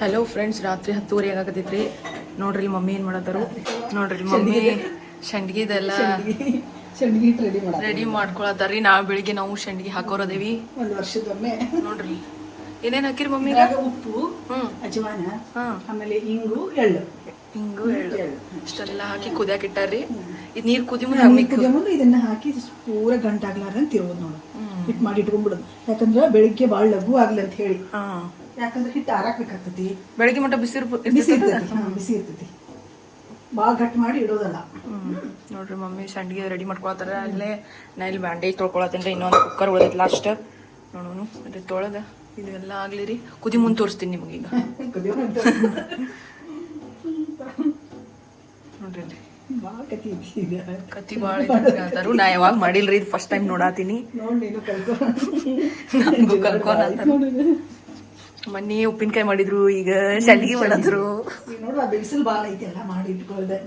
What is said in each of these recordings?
Hello friends, ರಾತ್ರಿ 10:30 ಆಗಕತ್ತೈತ್ರಿ. ನೋಡ್ರಿ mummy ಏನು ಮಾಡತ್ತಾರು. ನೋಡ್ರಿ ಮಮ್ಮಿ ಸಂಡ್ಗಿದೆಲ್ಲ ರೆಡಿ ಮಾಡ್ಕೊಳತ್ತಾರ್ರಿ. ಬೆಳಿಗ್ಗೆ ನಾವು ಸಂಡ್ಗಿ ಹಾಕೋರದೇವಿ ಒಂದು ವರ್ಷದೊಮ್ಮೆ. ನೋಡ್ರಿ ಏನೇನು ಹಾಕಿರಿ ಮಮ್ಮಿ? ಉಪ್ಪು, ಅಜವಾನ, ಆಮೇಲೆ ಇಂಗು, ಎಳ್ಳು ಇಷ್ಟೆಲ್ಲ ಹಾಕಿ ಕುದಿಯಾಕ ಇಟ್ಟಾರ್ರಿ. ಇದು ನೀರು ಕುದಿ ಮುಂದೆ ಇದನ್ನ ಹಾಕಿ ಪೂರ ಗಂಟಾಗ್ಲಾರ್ದಂತ ತಿರುವುದು ನೋಡು. ಹಿಟ್ಟು ಮಾಡಿ ಇಟ್ಕೊಂಡ್ಬಿಡುದು. ಯಾಕಂದ್ರೆ ಬೆಳಿಗ್ಗೆ ಭಾಳ ಲಘು ಆಗ್ಲಿ ಅಂತ ಹೇಳಿ. ಯಾಕಂದ್ರೆ ಹಿಟ್ಟು ಆರಾಕ್ಬೇಕಾಗ್ತತಿ. ಬೆಳಿಗ್ಗೆ ಮಟ್ಟ ಬಿಸಿ ಇರ್ತೈತಿ. ಭಾಳ ಗಟ್ಟಿ ಮಾಡಿ ಇಡೋದಲ್ಲ. ನೋಡ್ರಿ ಮಮ್ಮಿ ಸಂಡ್ಗಿ ರೆಡಿ ಮಾಡ್ಕೊಳತ್ತಾರ. ಅಲ್ಲೇ ನಾ ಇಲ್ಲಿ ಬ್ಯಾಂಡೇಜ್ ತೊಳ್ಕೊಳತ್ತೇನ್ರಿ. ಇನ್ನೊಂದು ಕುಕ್ಕರ್ ಉಳಿದೈತಿ ಲಾಸ್ಟ್. ನೋಡೋನು ಅದೇ ತೊಳೆದ ಇದೆಲ್ಲ ಆಗ್ಲಿ. ಕುದಿ ಮುಂದೆ ತೋರಿಸ್ತೀನಿ ನಿಮಗೀಗ. ನೋಡ್ರಿ ಕತ್ತಿ ಭಾಳ ಹೇಳ್ತಾರು. ನಾ ಯಾವಾಗ ಮಾಡಿಲ್ರಿ, ಇದು ಫಸ್ಟ್ ಟೈಮ್ ನೋಡಾತೀನಿ. ನಮಗೂ ಕಲ್ಕೋನಂತ. ಮೊನ್ನೆ ಉಪ್ಪಿನಕಾಯಿ ಮಾಡಿದ್ರು, ಈಗ ಸಂಡ್ಗಿ ಮಾಡಿದ್ರು. ಬಿಸಿಲು ಭಾಳ ಐತಿ, ಎಲ್ಲ ಮಾಡಿ ಇಟ್ಕೊಳ್ದೆ.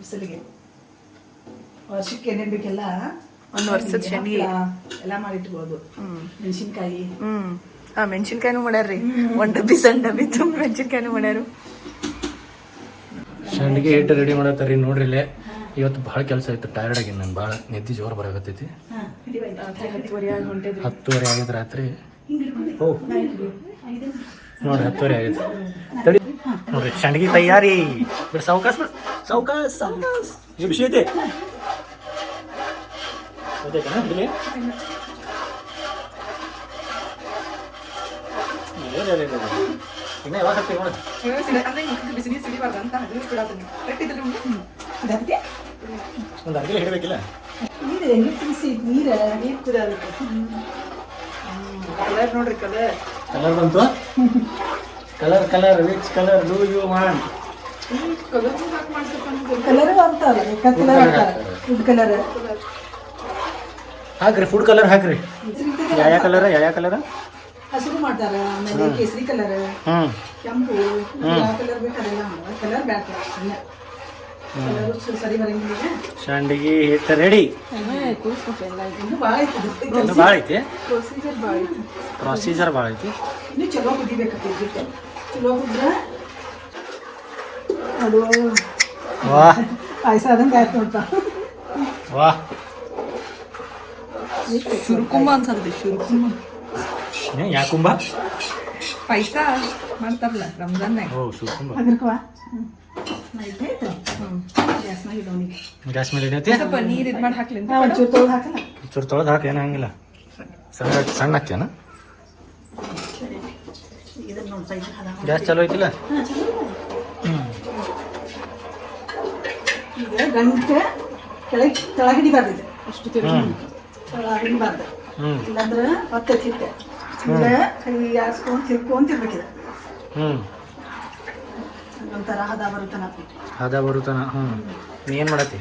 ಬಿಸಿಲಿಗೆ ವರ್ಷಕ್ಕೆ ಏನೇನ್ ಬೇಕೆಲ್ಲ ಒಂದು ವರ್ಷದ ಸಂಡ್ಗಿ ಎಲ್ಲ ಮಾಡಿ ಇಟ್ಬೋದು. ಮೆಣಸಿನ್ಕಾಯಿ ಮೆಣಸಿನ್ಕಾಯಿನೂ ಮಾಡ್ಯಾರ್ರಿ. ಒಂದ್ ಡಬ್ಬಿ ಸಣ್ಣ ಡಬ್ಬಿ ತುಂಬ ಮೆಣಸಿನ್ಕಾಯಿನೂ ಮಾಡ್ಯಾರು. ಸಂಡ್ಗಿ ಹಿಟ್ಟು ರೆಡಿ ಮಾಡತ್ತಾರಿ. ನೋಡ್ರಿ ಇಲ್ಲೇ ಇವತ್ತು ಭಾಳ ಕೆಲಸ ಆಯ್ತು. ಟೈರ್ಡ್ ಆಗಿನಿ ನಾನು. ಭಾಳ ನಿದ್ದೆ ಜೋರು ಬರಾಕತ್ತೈತಿ. 10:30 ಆಗಿತ್ತು ರಾತ್ರಿ. ನೋಡ್ರಿ 10:30 ಆಗೈತಿ. ತಡಿ ನೋಡ್ರಿ ಸಂಡ್ಗಿ ತಯಾರಿ. ಬಿಡು ಸಾವ್ಕಾಸ್, ಬಿಡು ಸಾವ್ಕಾಸ್. ಇದು ಬಿಸಿ ಐತೆ. ಇನ್ನ ಯಾವಾಗ ಹಾಕ್ತೀವಿ ನೋಡಿ. ಒಂದು ಅರ್ಧ ಹಿಡಬೇಕಿಲ್ಲ. ಕಲರ್ ನೋಡ್ರಿ, ಕಲರ್ ಬಂತು. Colour which colour do you want? Colour ಅಂತಾರೆ. ಫುಡ್ ಕಲರ್ ಹಾಕ್ರಿ. ಫುಡ್ ಕಲರ್ ಹಾಕ್ರಿ. ಯಾವ ಕಲರ್? ಹಸಿರು ಮಾಡ್ತಾರ, ಆಮೇಲೆ ಕೇಸರಿ ಕಲರ್, ಕೆಂಪು, ಯಾವ ಕಲರ್ ಬೇಕು ಅದೆಲ್ಲ ಕಲರ್ ಬ್ಯಾಡ. ಸರಿ ಬರಂಗಿಲ್ಲ. ಸಂಡ್ಗಿ ಹಿಟ್ಟು ರೆಡಿ. ಭಾಳ ಐತಿ. ಪ್ರೊಸೀಜರ್ ಭಾಳ ಐತಿ. ಇನ್ನು ಚಲೋ ಕುದಿಬೇಕೈತಿ ಹಿಟ್ಟು. ಚಲೋ ಕುದ್ರೆ ಅದು ಪಾಯಸ ಆದಂಗೆ ಆಯ್ತು ನೋಡ್ತಾ. ಶುರುಕುಂಬ ಅನ್ಸಲ್ರಿ. ಶುರುಕುಂಬ ಯಾಕುಂಬ ಪಾಯಸ ಮಾಡ್ತಾರಲ್ಲ ರಂಜಾನ್ನಾಗ. ಅದ್ರಕವಾ ಗ್ಯಾಸ್ ಮೇಲೆ ಏನೈತಿ? ಸ್ವಲ್ಪ ನೀರು ಇದು ಮಾಡಿ ಹಾಕ್ಲಿ. ಒಂಚೂರು ತೊಳೆದು ಹಾಕಲ್ಲ. ಚೂರು ತೊಳೆದು ಹಾಕಿ. ಏನೋ ಹಂಗಿಲ್ಲ. ಸಣ್ಣ ಹಾಕ್ಯಾನ. ಗ್ಯಾಸ್ ಚಲೋ ಐತಿಲ್ಲ? ಈಗ ಗಂಟೆ ಕೆಳಗೆ ಹಿಡಿಬಾರ್ದಿದೆ. ಅಷ್ಟು ಹಿಡಿಬಾರ್ದು. ಇಲ್ಲಾಂದ್ರೆ ಮತ್ತೆ ಹಿಟ್ಟೆ ಕೈ ಆಡ್ಸ್ಕೊಂಡು ತಿರ್ಬೇಕಿದೆ. ಒಂಥರ ಹದ ಬರುತ್ತಾನ. ನೀ ಏನು ಮಾಡತ್ತಿ?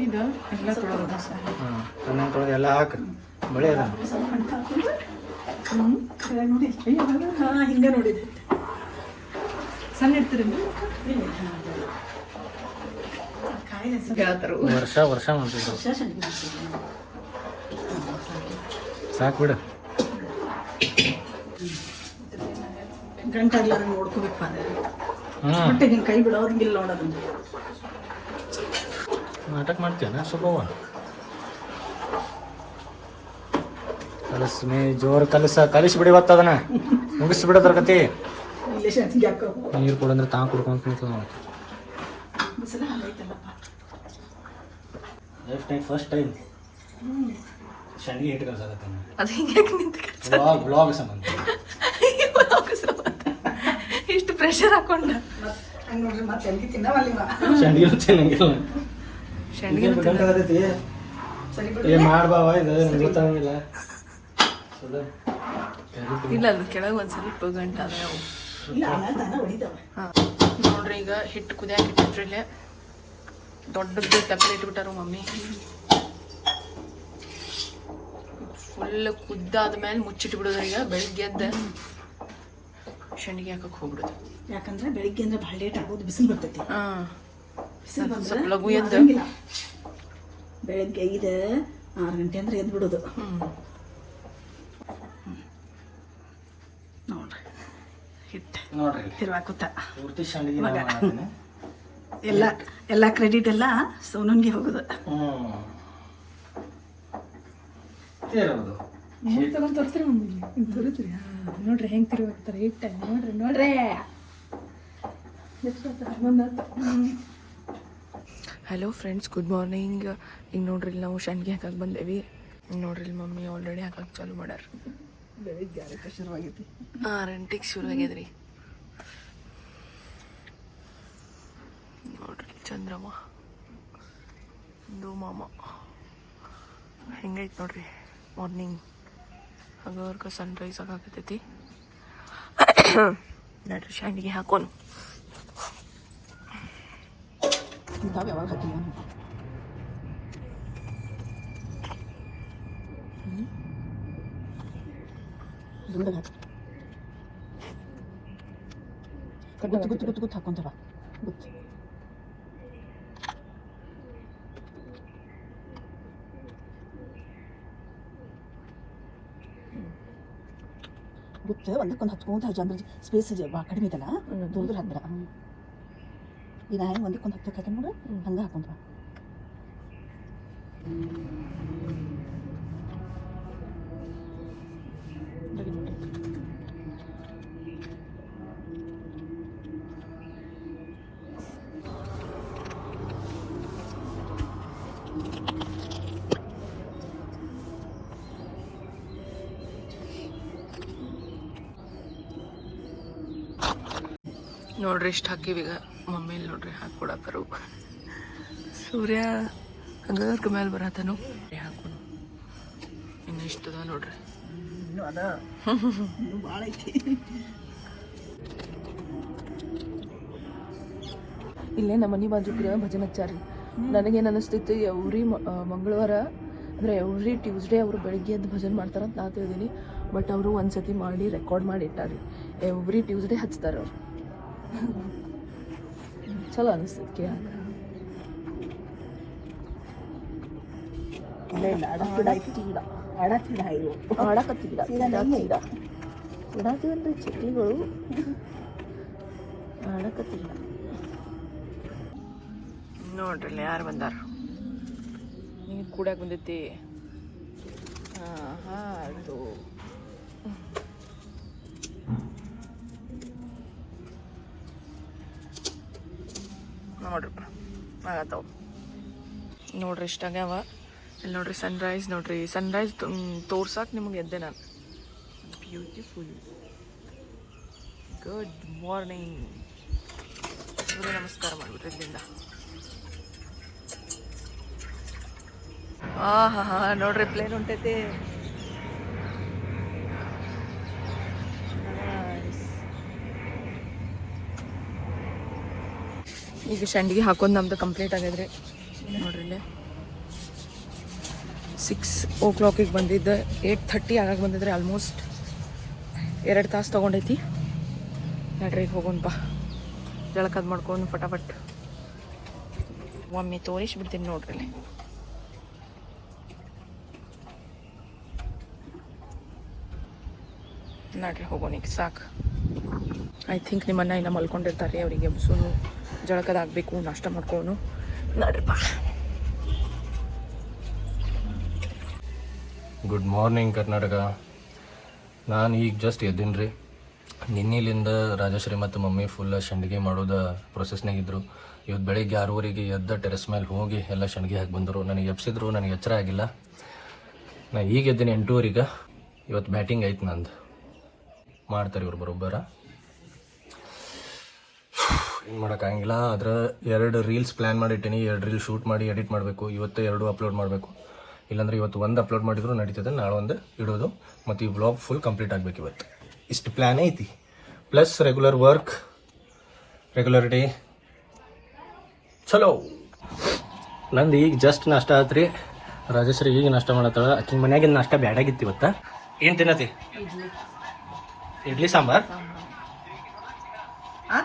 ಇದು ಎಲ್ಲ ತೊಳೆದ ಅನ್ನ ತೊಳೆದು ಎಲ್ಲ ಹಾಕಿ ಬಳೆ ಅದ. ನೋಡಿ ಹಿಂಗೆ ನೋಡಿದೆ. ಸಣ್ಣ ಇಡ್ತೀರಿ ಹೇಳ್ತಾರು. ವರ್ಷ ಮಾಡ್ತಿದ್ರು. ಸಾಕು ಬಿಡು. ಗಂಟಾಗ್ಲಾರ ನೋಡ್ಕೋಬೇಕು. ಹೊಟ್ಟೆ ನಿನ್ ಕೈ ಬಿಡೋದಂಗಿಲ್ಲ ನೋಡೋದನ್ನ. ನಾಟಕ ಮಾಡ್ತೀಯನ ಸುಬ್ಬವ್ವ? ಕಲಸ್ ಜೋರು ಕಲಿಸಿ ಬಿಡಿ. ಇವತ್ತು ಅದನ್ನ ಮುಗಿಸಿ ಬಿಡೋದ್ರ ಕತಿ. ನೀರು ಕೊಡಂದ್ರೆ ತಾ ಕುಡ್ಕೊಂತ ಫಸ್ಟ್ ಟೈಮ್ ಸಂಡ್ಗಿ ಹಿಟ್ಟು ಕಲ್ಸಾಕತ್ತ. ಬ್ಲಾಗ್ ಸಂಬಂಧ ಇಷ್ಟು ಪ್ರೆಷರ್ ಹಾಕೊಂಡ ಸಂಡ್ಗಿ ಚೆನ್ನಾಗಿಲ್ಲ. ಏನ್ ಮಾಡ್ಬಾವ ಇದು ಗೊತ್ತಾಗಿಲ್ಲ. ಇಲ್ಲ ಅದು ಕೆಳಗೆ ಒಂದು ಸ್ವಲ್ಪ ಗಂಟೆ ಅದ. ನೋಡ್ರಿ ಈಗ ಹಿಟ್ಟು ಕುದಿಯಾಕ ಇಟ್ಟಿಟ್ರಿ. ಇಲ್ಲೇ ದೊಡ್ಡದು ತಪ್ಪಲೆ ಇಟ್ಬಿಟ್ಟಾರು ಮಮ್ಮಿ. ಫುಲ್ ಕುದ್ದಾದ್ಮೇಲೆ ಮುಚ್ಚಿಟ್ಟು ಬಿಡೋದು. ಈಗ ಬೆಳಿಗ್ಗೆ ಎದ್ದ ಸಂಡ್ಗಿ ಹಾಕಕ್ಕೆ ಹೋಗ್ಬಿಡೋದು. ಯಾಕಂದ್ರೆ ಬೆಳಿಗ್ಗೆ ಅಂದ್ರೆ ಭಾಳ ಲೇಟ್ ಆಗೋದು. ಬಿಸಿಲು ಬರ್ತೈತಿ. ಸ್ವಲ್ಪ ಲಘು ಎದ್ದು ಬೆಳಗ್ಗೆ 5-6 ಗಂಟೆ ಅಂದ್ರೆ ಎದ್ದು ಬಿಡೋದು. ನೋಡ್ರಿ ಹಿಟ್ಟು ನೋಡ್ರಿ ತಿರುವಾಕುತ್ತ ಪೂರ್ತಿ ಸಂಡಿಗೆ ಮಗ. ನಾನ್ ಮಾಡ್ತೀನಿ. ಎಲ್ಲ ಕ್ರೆಡಿಟ್ ಎಲ್ಲ ಸೋನನ್ಗೆ ಹೋಗೋದು. ತಿರುವುದು ತಗೊಂಡ್ ತೋರಿಸ್ರಿ ಮಮ್ಮಿಗೆ ತೋರಿಸ್ರಿ. ನೋಡ್ರಿ ಹೆಂಗ್ ತಿರುವಾಕ್ತಾರೆ ಇಟ್ಟ ನೋಡ್ರಿ ಹಲೋ ಫ್ರೆಂಡ್ಸ್, ಗುಡ್ ಮಾರ್ನಿಂಗ್. ಈಗ ನೋಡ್ರಿ ಇಲ್ಲಿ ನಾವು ಸಂಡ್ಗೆ ಹಾಕಕ್ಕೆ ಬಂದೇವಿ. ನೋಡ್ರಿ ಇಲ್ಲಿ ಮಮ್ಮಿ ಆಲ್ರೆಡಿ ಹಾಕಕ್ಕೆ ಚಾಲು ಮಾಡ್ಯಾರ. ಬೆಳಿಗ್ಗೆ ಶುರುವಾಗೈತಿ. 6 ಗಂಟೆಗೆ ಶುರು ಆಗ್ಯದ್ರಿ. ನೋಡ್ರಿ ಚಂದ್ರಮ್ಮ ಮಾಮ ಹೆಂಗೈತೆ ನೋಡ್ರಿ ಮಾರ್ನಿಂಗ್. ಹಂಗವರ್ಗ ಸನ್ರೈಸ್ ಆಗಾಕತ್ತೈತಿ. ನೋಡ್ರಿ ಸಂಡ್ಗೆ ಹಾಕೋನು. ಇಂಥವು ಯಾವಾಗ ಹಾಕಿಲ್ಲ ದುಂಡಗೆ ಹಾಕಿ ಗುತ್ತು ಹಾಕೊಂತವ ಗುತ್ತು. ಗುತ್ತು ಒಂದಕ್ಕೊಂದು ಹಚ್ಕೊಂತ ಅಂದ್ರೆ ಸ್ಪೇಸ್ ಕಡಿಮೆ ಇದಲ್ಲ, ದೂರ ಹಾಕ್ಬೇಡ. ಈಗ ನಾ ಹೆಂಗೆ ಒಂದಕ್ಕೊಂದು ಹತ್ತಕ್ಕೆ ಹಾಕಿ ನೋಡ್ರಿ ಹಂಗೆ ಹಾಕೊಂತ. ನೋಡ್ರಿ ಇಷ್ಟು ಹಾಕಿವೀಗ. ಮಮ್ಮೇಲಿ ನೋಡ್ರಿ ಹಾಕ್ಕೊಡತ್ತಾರು. ಸೂರ್ಯ ಹಂಗರ್ಕ ಮೇಲೆ ಬರತ್ತಾನು. ಹಾಕೋನು ಇನ್ನು ಇಷ್ಟದ ನೋಡ್ರಿ. ಇನ್ನೂ ಅದ ಇನ್ನೂ ಭಾಳ ಐತಿ. ಇಲ್ಲೇ ನಮ್ಮ ಮನೆ ಬಾಜುಕ್ರ ಭಜನೆ ಹಚ್ಚಾರಿ. ನನಗೇನು ಅನಿಸ್ತೈತಿ, ಎವ್ರಿ ಮಂಗಳವಾರ ಅಂದರೆ ಎವ್ರಿ ಟ್ಯೂಸ್ಡೇ ಅವರು ಬೆಳಿಗ್ಗೆ ಎದ್ದು ಭಜನೆ ಮಾಡ್ತಾರಂತ ನಾ ತಿಳಿದೀನಿ. ಬಟ್ ಅವರು ಒಂದ್ಸತಿ ಮಾಡಿ ರೆಕಾರ್ಡ್ ಮಾಡಿ ಇಟ್ಟಾರಿ. ಎವ್ರಿ ಟ್ಯೂಸ್ಡೇ ಹಚ್ತಾರೆ ಅವ್ರು. ಚಲೋ ಅನಿಸ್ತೈತಿ ಕೇಳಕ್ಕೆ. ಆಡಕತ್ತೀವಲ್ರಿ ಚಕ್ಲಿಗಳು, ಆಡಕತ್ತಿಲ್ಲ. ನೋಡ್ರಿ ಯಾರು ಬಂದಾರ. ನೀರು ಕೂಡಕ್ಕೆ ಬಂದೈತಿ. ಅದು ನೋಡ್ರಪ್ಪ ಆಗತ್ತವು. ನೋಡ್ರಿ ಇಷ್ಟಾಗ್ಯಾವ. ಇಲ್ಲಿ ನೋಡ್ರಿ ಸನ್ರೈಸ್. ನೋಡ್ರಿ ಸನ್ರೈಸ್ ತೋರ್ಸಕ್ಕೆ ನಿಮಗೆ ಎದ್ದೆ ನಾನು. ಬ್ಯೂಟಿಫುಲ್. Good morning. ಸೂರ್ಯ ನಮಸ್ಕಾರ ಮಾಡಿಬಿಟ್ರಿ ಇಲ್ಲಿಂದ. ಹಾ ನೋಡ್ರಿ ಪ್ಲೇನ್ ಹೊಂಟೈತಿ. ಈಗ ಸಂಡ್ಗೆ ಹಾಕೋದು ನಮ್ದು ಕಂಪ್ಲೀಟ್ ಆಗ್ಯದ್ರಿ. ನೋಡ್ರಿ ಇಲ್ಲಿ 6 o'clock ಬಂದಿದ್ದೆ. 8:30 ಆಗಕ್ಕೆ ಬಂದಿದ್ರಿ. ಆಲ್ಮೋಸ್ಟ್ 2 ತಾಸು ತೊಗೊಂಡೈತಿ. ನಡ್ರಿ ಹೋಗೋಣಪ್ಪ. ಜಳಕದ್ ಮಾಡ್ಕೊಂಡು ಫಟಾಫಟ್ ಒಮ್ಮೆ ತೋರಿಸ್ಬಿಡ್ತೀನಿ ನೋಡ್ರಿ ಇಲ್ಲಿ. ನಡ್ರಿ ಹೋಗೋಣ ಈಗ ಸಾಕು. ಐ ಥಿಂಕ್ ನಿಮ್ಮನ್ನ ಇನ್ನು ಮಲ್ಕೊಂಡಿರ್ತಾರೆ. ಅವರಿಗೆ ಎಬ್ಸೋನು, ಜಳಕದಾಗಬೇಕು, ನಾಷ್ಟ ಮಾಡ್ಕೊಳ್ಳೋನು. ನಡ್ರಿಪ್ಪ. Good morning Karnataka. ನಾನು ಈಗ ಜಸ್ಟ್ ಎದ್ದೀನಿ ರೀ. ನಿನ್ನೆಲಿಂದ ರಾಜಶ್ರೀ ಮತ್ತು ಮಮ್ಮಿ ಫುಲ್ ಸಂಡಿಗೆ ಮಾಡೋದು ಪ್ರೊಸೆಸ್ನಾಗಿದ್ದರು. ಇವತ್ತು ಬೆಳಿಗ್ಗೆ 6:30 ಎದ್ದ ಟೆರೆಸ್ ಮೇಲೆ ಹೋಗಿ ಎಲ್ಲ ಸಂಡಿಗೆ ಹಾಕಿ ಬಂದರು. ನನಗೆ ಎಬ್ಸಿದ್ರು, ನನಗೆ ಎಚ್ಚರ ಆಗಿಲ್ಲ. ನಾ ಈಗ ಎದ್ದೀನಿ 8:30. ಇವತ್ತು ಬ್ಯಾಟಿಂಗ್ ಐತೆ ನಂದು. ಮಾಡ್ತಾರೆ ಇವ್ರು ಬರೋಬ್ಬರ. ಏನು ಮಾಡೋಕ್ಕಾಗಿಲ್ಲ. ಅದ್ರ 2 ರೀಲ್ಸ್ ಪ್ಲ್ಯಾನ್ ಮಾಡಿಟ್ಟಿನಿ. 2 ರೀಲ್ಸ್ ಶೂಟ್ ಮಾಡಿ ಎಡಿಟ್ ಮಾಡಬೇಕು. ಇವತ್ತು 2 ಅಪ್ಲೋಡ್ ಮಾಡಬೇಕು. ಇಲ್ಲಾಂದರೆ ಇವತ್ತು 1 ಅಪ್ಲೋಡ್ ಮಾಡಿದ್ರು ನಡೀತದೆ. ನಾಳೆ 1 ಇಡೋದು. ಮತ್ತು ಈ ವ್ಲಾಗ್ ಫುಲ್ ಕಂಪ್ಲೀಟ್ ಆಗಬೇಕು ಇವತ್ತು. ಇಷ್ಟು ಪ್ಲ್ಯಾನ್ ಐತಿ. ಪ್ಲಸ್ ರೆಗ್ಯುಲರ್ ವರ್ಕ್, ರೆಗ್ಯುಲರಿಟಿ ಚಲೋ. ನಂದು ಈಗ ಜಸ್ಟ್ ನಾಷ್ಟ ಆತ್ರಿ. ರಾಜಶ್ರೀ ಈಗ ನಾಷ್ಟ ಮಾಡತ್ತಾಳ. ಆಕಿನ ಮನ್ಯಾಗಿನ ನಾಷ್ಟ ಬ್ಯಾಡಾಗಿತ್ತು ಇವತ್ತು. ಏನು ತಿನ್ನತಿ? ಇಡ್ಲಿ ಸಾಂಬಾರ್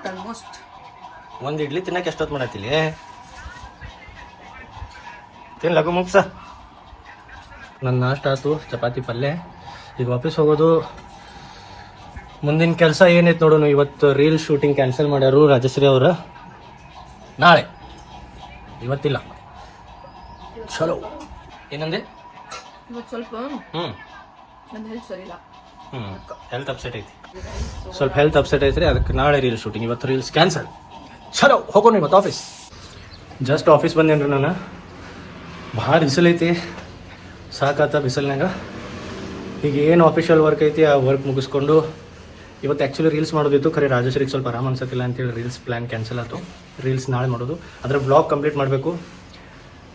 ಆಲ್ಮೋಸ್ಟ್ 1 ಇಡ್ಲಿ ತಿನ್ನಕ್ಕೆ ಎಷ್ಟೊತ್ತು ಮಾಡತ್ತಿಲ್ಲ? ತಿನ್ ಲಗು ಮುಗ್ಸ. ನನ್ನ ನಾಷ್ಟ ಆಯ್ತು, ಚಪಾತಿ ಪಲ್ಯ. ಈಗ ವಾಪಸ್ ಹೋಗೋದು. ಮುಂದಿನ ಕೆಲಸ ಏನೈತೆ ನೋಡೋಣ. ಇವತ್ತು ರೀಲ್ ಶೂಟಿಂಗ್ ಕ್ಯಾನ್ಸಲ್ ಮಾಡ್ಯಾರು ರಾಜಶ್ರೀ ಅವ್ರ. ನಾಳೆ, ಇವತ್ತಿಲ್ಲ. ಚಲೋ. ಏನಂದೆ? ಇವತ್ತು ಸ್ವಲ್ಪ ನನ್ನ ಹೆಲ್ತ್ ಸರಿ ಇಲ್ಲ. ಹೆಲ್ತ್ ಅಪ್ಸೆಟ್ ಐತಿ, ಸ್ವಲ್ಪ ಹೆಲ್ತ್ ಅಪ್ಸೆಟ್ ಐತ್ರಿ, ಅದಕ್ಕೆ ನಾಳೆ ರೀಲ್ ಶೂಟಿಂಗ್, ಇವತ್ತು ರೀಲ್ಸ್ ಕ್ಯಾನ್ಸಲ್. ಚಲೋ, ಹೋಗೋಣ ಇವತ್ತು ಆಫೀಸ್. ಜಸ್ಟ್ ಆಫೀಸ್ ಬಂದೇನ್ರಿ ನಾನು. ಭಾಳ ಬಿಸಿಲೈತಿ, ಸಾಕಾತ ಬಿಸಿಲ್ನಾಗ. ಈಗ ಏನು ಆಫೀಷಿಯಲ್ ವರ್ಕ್ ಐತಿ ಆ ವರ್ಕ್ ಮುಗಿಸ್ಕೊಂಡು ಇವತ್ತು ಆ್ಯಕ್ಚುಲಿ ರೀಲ್ಸ್ ಮಾಡೋದಿತ್ತು. ಖರೆ ರಾಜಶ್ರೀಗೆ ಸ್ವಲ್ಪ ಆರಾಮ ಅನ್ಸತ್ತಿಲ್ಲ ಅಂತೇಳಿ ರೀಲ್ಸ್ ಪ್ಲ್ಯಾನ್ ಕ್ಯಾನ್ಸಲ್ ಆಯಿತು. ರೀಲ್ಸ್ ನಾಳೆ ಮಾಡೋದು, ಅದ್ರ ಬ್ಲಾಗ್ ಕಂಪ್ಲೀಟ್ ಮಾಡಬೇಕು.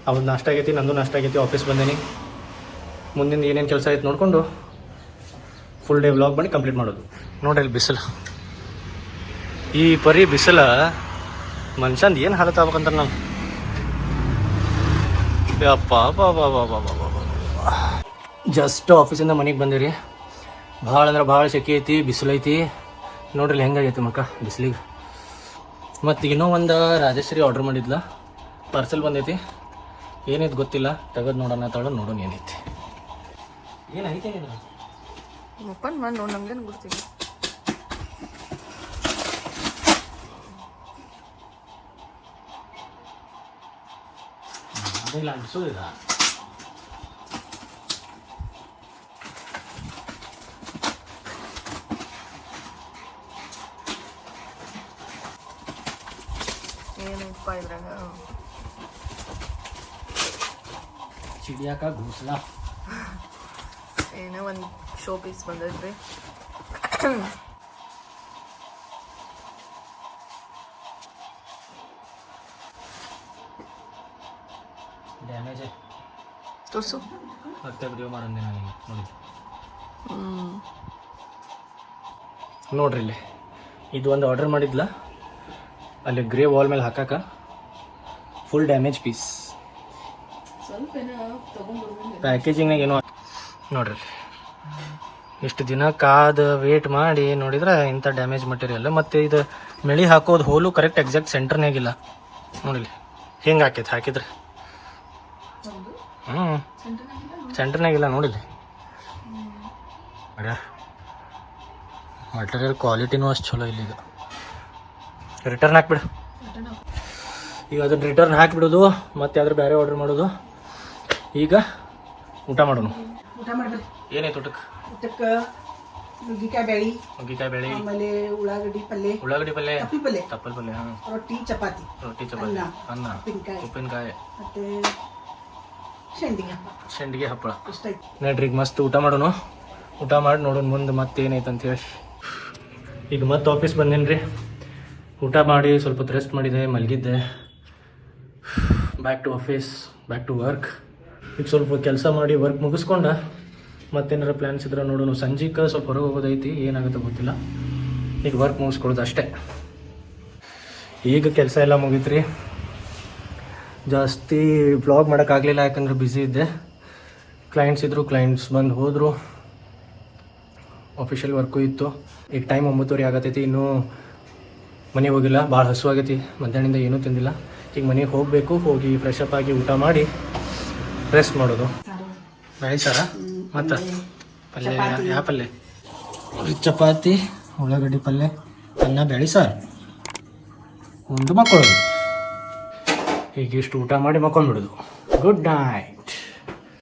ಅವ್ರದ್ದು ನಾಷ್ಟ ಆಗೈತಿ, ನಂದು ನಾಷ್ಟ ಆಗೈತಿ, ಆಫೀಸ್ ಬಂದೇನಿ. ಮುಂದಿನ ಏನೇನು ಕೆಲಸ ಐತೆ ನೋಡಿಕೊಂಡು ಫುಲ್ ಡೇ ವ್ಲಾಗ್ ಮಾಡಿ ಕಂಪ್ಲೀಟ್ ಮಾಡೋದು. ನೋಡ್ರಿ ಇಲ್ಲಿ ಬಿಸಿಲು, ಈ ಪರಿ ಬಿಸಿಲ ಮನುಷ್ಯಂದು ಏನು ಹಾಲತ್ ಆಗ್ಬೇಕಂತ ನಾನು. ಯಪ್ಪ ಜಸ್ಟ್ ಆಫೀಸಿಂದ ಮನೆಗೆ ಬಂದಿರಿ. ಭಾಳ ಅಂದ್ರೆ ಭಾಳ ಸೆಕೆ ಐತಿ, ಬಿಸಿಲೈತಿ. ನೋಡ್ರಿ ಇಲ್ಲಿ ಹೆಂಗಾಗೈತಿ ಮಕ್ಕ ಬಿಸಿಲಿಗೆ. ಮತ್ತು ಇನ್ನೂ ಒಂದು ರಾಜಶ್ರೀ ಆರ್ಡ್ರ್ ಮಾಡಿದ್ಲ, ಪಾರ್ಸೆಲ್ ಬಂದೈತಿ. ಏನೈತಿ ಗೊತ್ತಿಲ್ಲ, ತೆಗೆದು ನೋಡೋಣ ಏನೈತಿ. ಏನೈತೆ ಏನಿಲ್ಲ ಓಪನ್ ಮಾಡಿ ನೋಡಿ, ನಮ್ಗೇನು ಗೊತ್ತಿಲ್ಲ. ಇಲ್ಲ ಅನ್ಸೋದಿಲ್ಲ. ಏನಪ್ಪ ಇದ್ರಾಗ? ಚಿಡಿಯಾಕ ಘೋಸಲಾ ಏನೋ ಒಂದು ಶೋ ಪೀಸ್ ಬಂದೈತ್ರಿ. ಡ್ಯಾಮೇಜ್ ತೋರ್ಸು. ಮತ್ತೆ ವಿಡಿಯೋ ಮಾಡಂದೆ ನನಗೆ ನೋಡಿ. ನೋಡ್ರಿ ಇಲ್ಲಿ ಇದು ಒಂದು ಆರ್ಡರ್ ಮಾಡಿದ್ಲ, ಅಲ್ಲಿ ಗ್ರೇ ವಾಲ್ ಮೇಲೆ ಹಾಕಾಕ ಫುಲ್ ಡ್ಯಾಮೇಜ್ ಪೀಸ್. ಸ್ವಲ್ಪ ಪ್ಯಾಕೇಜಿಂಗ್ನಾಗ ಏನೋ ನೋಡ್ರಿ, ಇಷ್ಟು ದಿನ ಕಾದು ವೇಟ್ ಮಾಡಿ ನೋಡಿದ್ರೆ ಇಂಥ ಡ್ಯಾಮೇಜ್ ಮಟೀರಿಯಲ್. ಮತ್ತು ಇದು ಮೆಳಿ ಹಾಕೋದು ಹೋಲು ಕರೆಕ್ಟ್ ಎಕ್ಸಾಕ್ಟ್ ಸೆಂಟರ್ನಾಗಿಲ್ಲ. ನೋಡಿಲಿ ಹಿಂಗೆ ಹಾಕಿದ್ರೆ ಸೆಂಟರ್ನಾಗಿಲ್ಲ. ನೋಡಿಲಿ ಮಾಡ್ಯಾರ. ಮಟೀರಿಯಲ್ ಕ್ವಾಲಿಟಿನೂ ಅಷ್ಟು ಚಲೋ ಇಲ್ಲ. ಈಗ ರಿಟರ್ನ್ ಹಾಕ್ಬಿಡು. ಈಗ ಅದನ್ನು ರಿಟರ್ನ್ ಹಾಕಿಬಿಡೋದು, ಮತ್ತೆ ಯಾವ್ದಾರು ಬೇರೆ ಆರ್ಡರ್ ಮಾಡೋದು. ಈಗ ಊಟ ಮಾಡೋಣ. ಊಟ ಮಾಡ್ಬೇಕು. ಏನೈತೆ ಊಟಕ್ಕೆ? ಊಟಕ್ಕೆ ನುಗ್ಗಿಕಾಯಿ ಬೇಳೆ, ಆಮೇಲೆ ಉಳ್ಳಾಗಡ್ಡಿ ಪಲ್ಯ, ತಪ್ಪಲ್ ಪಲ್ಯ, ರೊಟ್ಟಿ ಚಪಾತಿ, ಅನ್ನ, ಉಪ್ಪಿನಕಾಯಿ, ಮತ್ತೆ ಶೆಂಡಿಗೆ ಹಪ್ಪಳ. ನೋಡ್ರಿ ಈಗ ಮಸ್ತ್ ಊಟ ಮಾಡೋಣ. ಊಟ ಮಾಡಿ ನೋಡೋಣ ಮುಂದೆ ಮತ್ತೆ ಏನೈತೆ ಅಂತೇಳಿ. ಈಗ ಮತ್ತೆ ಆಫೀಸ್ ಬಂದೇನ್ರಿ. ಊಟ ಮಾಡಿ ಸ್ವಲ್ಪ ಹೊತ್ತು ರೆಸ್ಟ್ ಮಾಡಿದೆ, ಮಲಗಿದ್ದೆ. Back to office, back to work. ಈಗ ಸ್ವಲ್ಪ ಕೆಲಸ ಮಾಡಿ ವರ್ಕ್ ಮುಗಿಸ್ಕೊಂಡ ಮತ್ತೇನಾರ ಪ್ಲ್ಯಾನ್ಸ್ ಇದ್ರೆ ನೋಡೋಣ. ಸಂಜೆಗೆ ಸ್ವಲ್ಪ ಹೊರಗೆ ಹೋಗೋದೈತಿ, ಏನಾಗುತ್ತೆ ಗೊತ್ತಿಲ್ಲ. ಈಗ ವರ್ಕ್ ಮುಗಿಸ್ಕೊಳ್ಳೋದು ಅಷ್ಟೇ. ಈಗ ಕೆಲಸ ಎಲ್ಲ ಮುಗೀತ್ರಿ. ಜಾಸ್ತಿ ವ್ಲಾಗ್ ಮಾಡೋಕ್ಕಾಗಲಿಲ್ಲ, ಯಾಕಂದ್ರೆ ಬ್ಯುಸಿ ಇದ್ದೆ. ಕ್ಲೈಂಟ್ಸ್ ಇದ್ದರು, ಕ್ಲೈಂಟ್ಸ್ ಬಂದು ಹೋದರು. ಆಫಿಷಿಯಲ್ ವರ್ಕು ಇತ್ತು. ಈಗ ಟೈಮ್ 9:30 ಆಗತ್ತೈತಿ, ಇನ್ನೂ ಮನೆಗೆ ಹೋಗಿಲ್ಲ. ಭಾಳ ಹಸುವಾಗೈತಿ, ಮಧ್ಯಾಹ್ನದಿಂದ ಏನೂ ತಿಂದಿಲ್ಲ. ಈಗ ಮನೆಗೆ ಹೋಗಬೇಕು, ಹೋಗಿ ಫ್ರೆಶ್ ಅಪ್ ಆಗಿ ಊಟ ಮಾಡಿ ರೆಸ್ಟ್ ಮಾಡೋದು. ಬೇಳೆ ಸಾರ ಮತ್ತು ಪಲ್ಯ. ಯಾವ ಪಲ್ಯ? ಚಪಾತಿ, ಉಳ್ಳಾಗಡ್ಡಿ ಪಲ್ಯ, ಅನ್ನ, ಬೇಳೆ ಸಾರು ಉಂಡು ಮಕ್ಕೊಳ್ಳೋದು. ಈಗ ಇಷ್ಟು ಊಟ ಮಾಡಿ ಮಕ್ಕೊಂಡ್ಬಿಡೋದು. Good night.